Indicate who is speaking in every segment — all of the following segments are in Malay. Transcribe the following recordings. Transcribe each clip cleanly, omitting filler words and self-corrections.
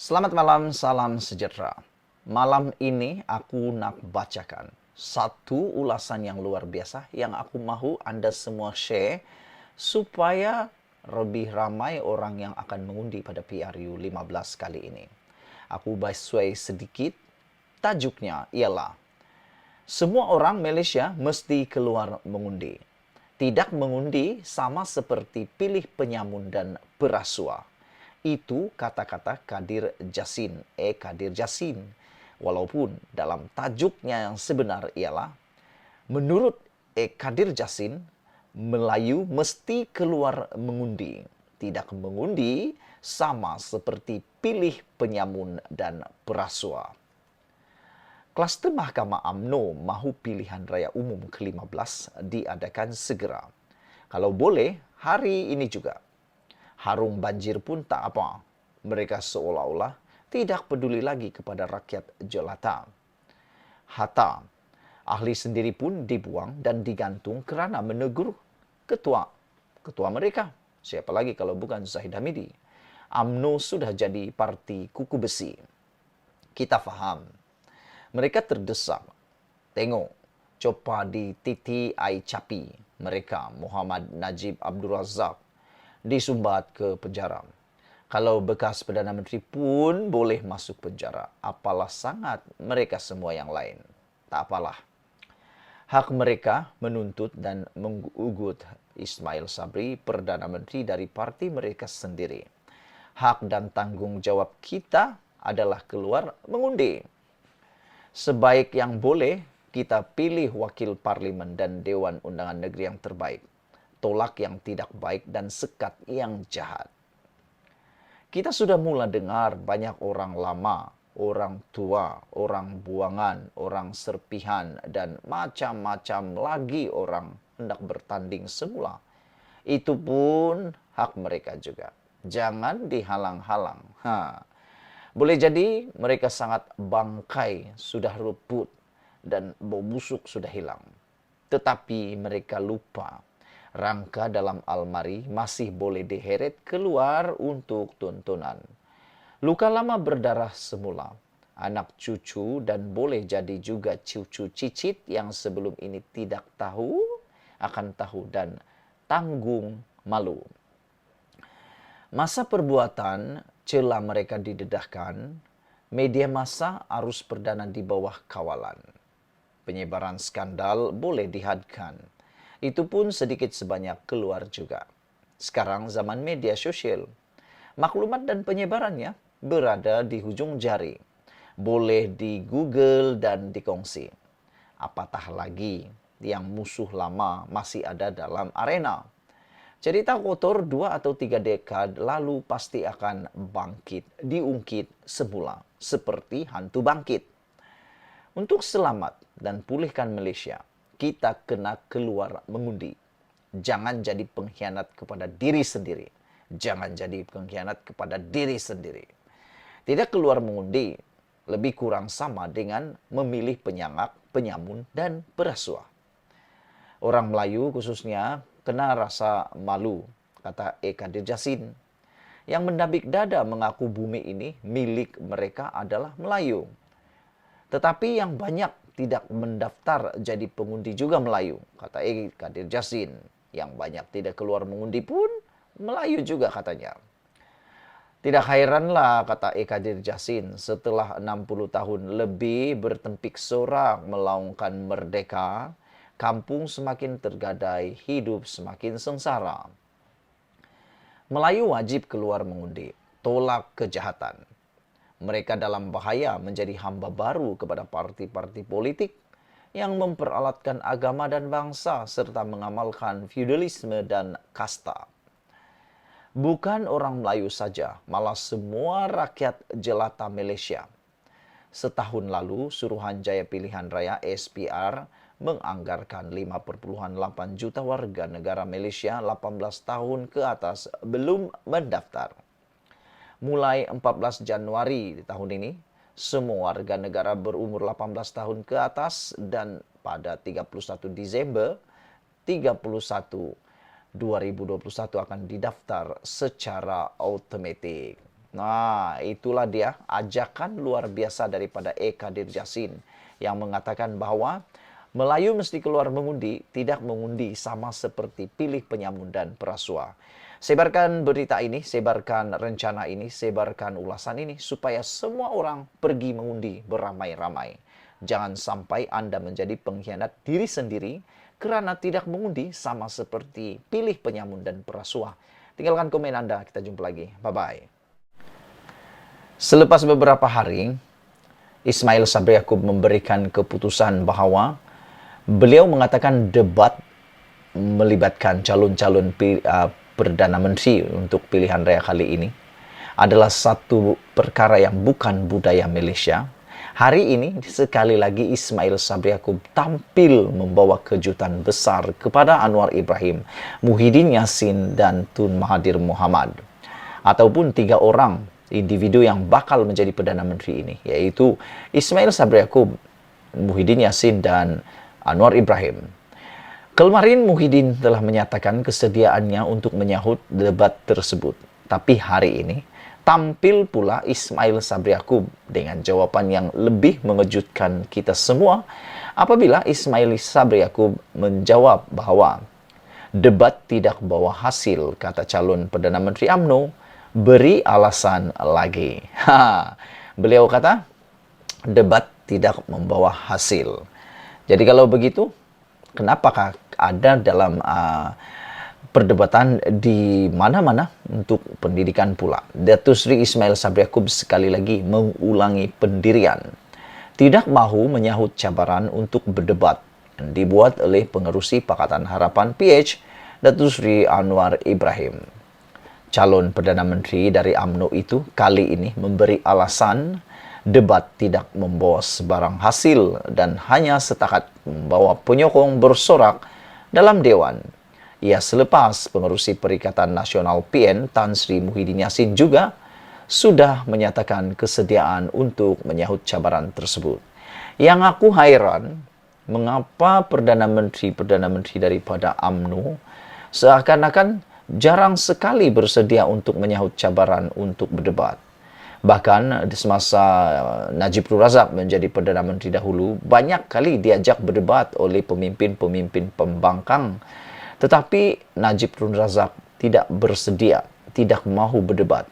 Speaker 1: Selamat malam, salam sejahtera. Malam ini aku nak bacakan satu ulasan yang luar biasa yang aku mahu Anda semua share supaya lebih ramai orang yang akan mengundi pada PRU 15 kali ini. Aku sesuai sedikit. Tajuknya ialah semua orang Malaysia mesti keluar mengundi. Tidak mengundi sama seperti pilih penyamun dan berasua. Itu kata-kata Kadir Jasin. Walaupun dalam tajuknya yang sebenar ialah, menurut Kadir Jasin, Melayu mesti keluar mengundi. Tidak mengundi sama seperti pilih penyamun dan berasua. Kluster Mahkamah UMNO mahu pilihan raya umum ke-15 diadakan segera. Kalau boleh, hari ini juga. Harung banjir pun tak apa. Mereka seolah-olah tidak peduli lagi kepada rakyat jelata. Hatta, ahli sendiri pun dibuang dan digantung kerana menegur ketua mereka. Siapa lagi kalau bukan Zahid Hamidi. UMNO sudah jadi parti kuku besi. Kita faham. Mereka terdesak. Tengok, coba di titi ai capi mereka Muhammad Najib Abdul Razak disumbat ke penjara. Kalau bekas Perdana Menteri pun boleh masuk penjara, apalah sangat mereka semua yang lain. Tak apalah. Hak mereka menuntut dan mengugut Ismail Sabri, Perdana Menteri dari parti mereka sendiri. Hak dan tanggung jawab kita adalah keluar mengundi. Sebaik yang boleh, kita pilih wakil parlimen dan Dewan Undangan Negeri yang terbaik. Tolak yang tidak baik dan sekat yang jahat. Kita sudah mula dengar banyak orang lama, orang tua, orang buangan, orang serpihan, dan macam-macam lagi orang hendak bertanding semula. Itu pun hak mereka juga. Jangan dihalang-halang. Boleh jadi mereka sangat bangkai sudah rebut dan bau busuk sudah hilang. Tetapi mereka lupa rangka dalam almari masih boleh diheret keluar untuk tontonan. Luka lama berdarah semula. Anak cucu dan boleh jadi juga cucu cicit yang sebelum ini tidak tahu akan tahu dan tanggung malu. Masa perbuatan celah mereka didedahkan, media massa arus perdana di bawah kawalan. Penyebaran skandal boleh dihadkan. Itu pun sedikit sebanyak keluar juga. Sekarang zaman media sosial. Maklumat dan penyebarannya berada di hujung jari. Boleh di Google dan dikongsi. Apatah lagi yang musuh lama masih ada dalam arena. Cerita kotor 2 atau 3 dekad lalu pasti akan bangkit, diungkit semula seperti hantu bangkit. Untuk selamat dan pulihkan Malaysia, kita kena keluar mengundi. Jangan jadi pengkhianat kepada diri sendiri. Jangan jadi pengkhianat kepada diri sendiri. Tidak keluar mengundi lebih kurang sama dengan memilih penyangak, penyamun, dan berasua. Orang Melayu khususnya kena rasa malu, kata Kadir Jasin, yang mendabik dada mengaku bumi ini milik mereka adalah Melayu. Tetapi yang banyak tidak mendaftar jadi pengundi juga Melayu, kata Kadir Jasin. Yang banyak tidak keluar mengundi pun Melayu juga katanya. Tidak hairanlah, kata Kadir Jasin, setelah 60 tahun lebih bertempik sorak melaungkan merdeka, kampung semakin tergadai, hidup semakin sengsara. Melayu wajib keluar mengundi, tolak kejahatan. Mereka dalam bahaya menjadi hamba baru kepada parti-parti politik yang memperalatkan agama dan bangsa serta mengamalkan feudalisme dan kasta. Bukan orang Melayu saja, malah semua rakyat jelata Malaysia. Setahun lalu, Suruhanjaya Pilihan Raya SPR menganggarkan 5,8 juta warga negara Malaysia 18 tahun ke atas belum mendaftar. Mulai 14 Januari tahun ini, semua warga negara berumur 18 tahun ke atas dan pada 31 Disember 2021 akan didaftar secara automatik. Nah, itulah dia ajakan luar biasa daripada Eka Dirjasin yang mengatakan bahwa Melayu mesti keluar mengundi, tidak mengundi sama seperti pilih penyamun dan perasua. Sebarkan berita ini, sebarkan rencana ini, sebarkan ulasan ini supaya semua orang pergi mengundi beramai-ramai. Jangan sampai Anda menjadi pengkhianat diri sendiri kerana tidak mengundi sama seperti pilih penyamun dan perasua. Tinggalkan komen Anda, kita jumpa lagi. Bye-bye. Selepas beberapa hari, Ismail Sabri Yaakob memberikan keputusan bahwa beliau mengatakan debat melibatkan calon-calon Perdana Menteri untuk pilihan raya kali ini adalah satu perkara yang bukan budaya Malaysia. Hari ini sekali lagi Ismail Sabri Yaakob tampil membawa kejutan besar kepada Anwar Ibrahim, Muhyiddin Yassin dan Tun Mahathir Mohamad. Ataupun 3 orang individu yang bakal menjadi Perdana Menteri ini, yaitu Ismail Sabri Yaakob, Muhyiddin Yassin dan Anwar Ibrahim. Kemarin Muhyiddin telah menyatakan kesediaannya untuk menyahut debat tersebut. Tapi hari ini tampil pula Ismail Sabri Yaakob dengan jawapan yang lebih mengejutkan kita semua apabila Ismail Sabri Yaakob menjawab bahwa debat tidak bawa hasil, kata calon Perdana Menteri UMNO, beri alasan lagi. Beliau kata debat tidak membawa hasil. Jadi kalau begitu, kenapakah ada dalam perdebatan di mana-mana untuk pendidikan pula? Datuk Seri Ismail Sabri Yaakob sekali lagi mengulangi pendirian. Tidak mahu menyahut cabaran untuk berdebat yang dibuat oleh pengerusi Pakatan Harapan PH, Datuk Seri Anwar Ibrahim. Calon Perdana Menteri dari UMNO itu kali ini memberi alasan debat tidak membawa sebarang hasil dan hanya setakat membawa penyokong bersorak dalam Dewan. Ia selepas pengerusi Perikatan Nasional PN Tan Sri Muhyiddin Yassin juga sudah menyatakan kesediaan untuk menyahut cabaran tersebut. Yang aku hairan, mengapa Perdana Menteri daripada UMNO seakan-akan jarang sekali bersedia untuk menyahut cabaran untuk berdebat. Bahkan di semasa Najib Tun Razak menjadi Perdana Menteri dahulu, banyak kali diajak berdebat oleh pemimpin-pemimpin pembangkang. Tetapi Najib Tun Razak tidak bersedia, tidak mahu berdebat.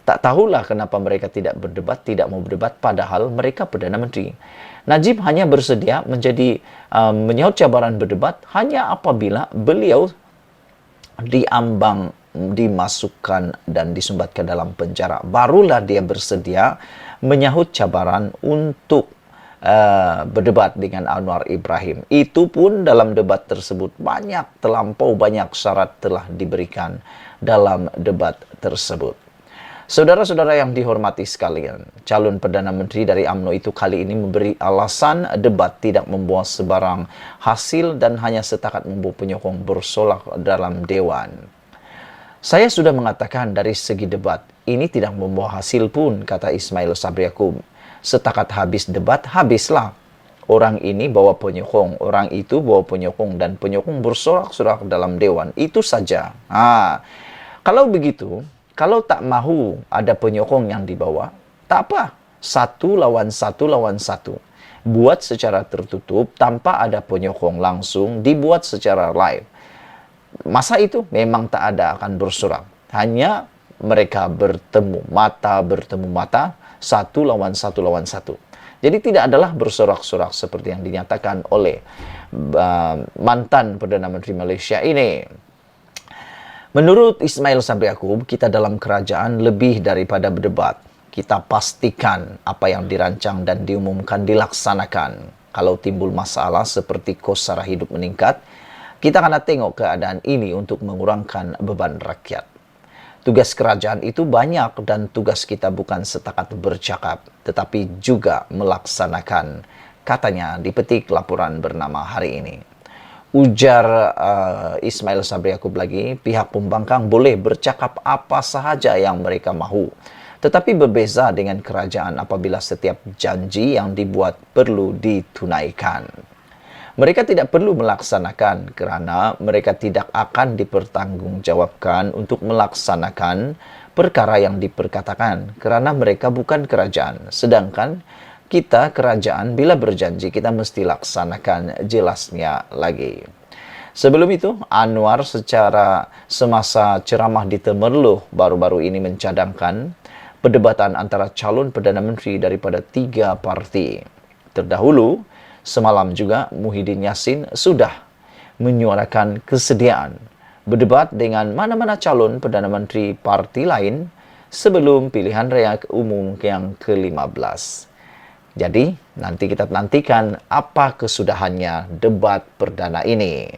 Speaker 1: Tak tahulah kenapa mereka tidak berdebat, tidak mau berdebat, padahal mereka Perdana Menteri. Najib hanya bersedia menjadi menyahut cabaran berdebat hanya apabila beliau diambang, dimasukkan dan disumbatkan dalam penjara. Barulah dia bersedia menyahut cabaran untuk berdebat dengan Anwar Ibrahim. Itu pun dalam debat tersebut terlampau banyak syarat telah diberikan dalam debat tersebut. Saudara-saudara yang dihormati sekalian, calon Perdana Menteri dari UMNO itu kali ini memberi alasan debat tidak membawa sebarang hasil dan hanya setakat membawa penyokong bersolak dalam Dewan. Saya sudah mengatakan dari segi debat, ini tidak membawa hasil pun, kata Ismail Sabri Yaakob. Setakat habis debat, habislah. Orang ini bawa penyokong, orang itu bawa penyokong, dan penyokong bersorak-sorak dalam Dewan. Itu saja. Kalau begitu, kalau tak mahu ada penyokong yang dibawa, tak apa. 1 lawan 1 lawan 1. Buat secara tertutup, tanpa ada penyokong langsung, dibuat secara live. Masa itu memang tak ada akan bersorak. Hanya mereka bertemu mata, 1 lawan 1 lawan 1. Jadi tidak adalah bersorak-sorak seperti yang dinyatakan oleh mantan Perdana Menteri Malaysia ini. Menurut Ismail Sabri Yaakob, kita dalam kerajaan lebih daripada berdebat. Kita pastikan apa yang dirancang dan diumumkan dilaksanakan. Kalau timbul masalah seperti kos sara hidup meningkat, kita akan tengok keadaan ini untuk mengurangkan beban rakyat. Tugas kerajaan itu banyak dan tugas kita bukan setakat bercakap, tetapi juga melaksanakan, katanya dipetik laporan bernama Hari Ini. Ujar Ismail Sabri Yaakob lagi, pihak pembangkang boleh bercakap apa sahaja yang mereka mahu. Tetapi berbeza dengan kerajaan apabila setiap janji yang dibuat perlu ditunaikan. Mereka tidak perlu melaksanakan kerana mereka tidak akan dipertanggungjawabkan untuk melaksanakan perkara yang diperkatakan, karena mereka bukan kerajaan. Sedangkan kita kerajaan, bila berjanji kita mesti laksanakan, jelasnya lagi. Sebelum itu, Anwar secara semasa ceramah di Temerloh baru-baru ini mencadangkan perdebatan antara calon Perdana Menteri daripada 3 parti. Terdahulu, semalam juga Muhyiddin Yassin sudah menyuarakan kesediaan berdebat dengan mana-mana calon Perdana Menteri parti lain sebelum pilihan raya umum yang ke-15. Jadi, nanti kita nantikan apa kesudahannya debat perdana ini.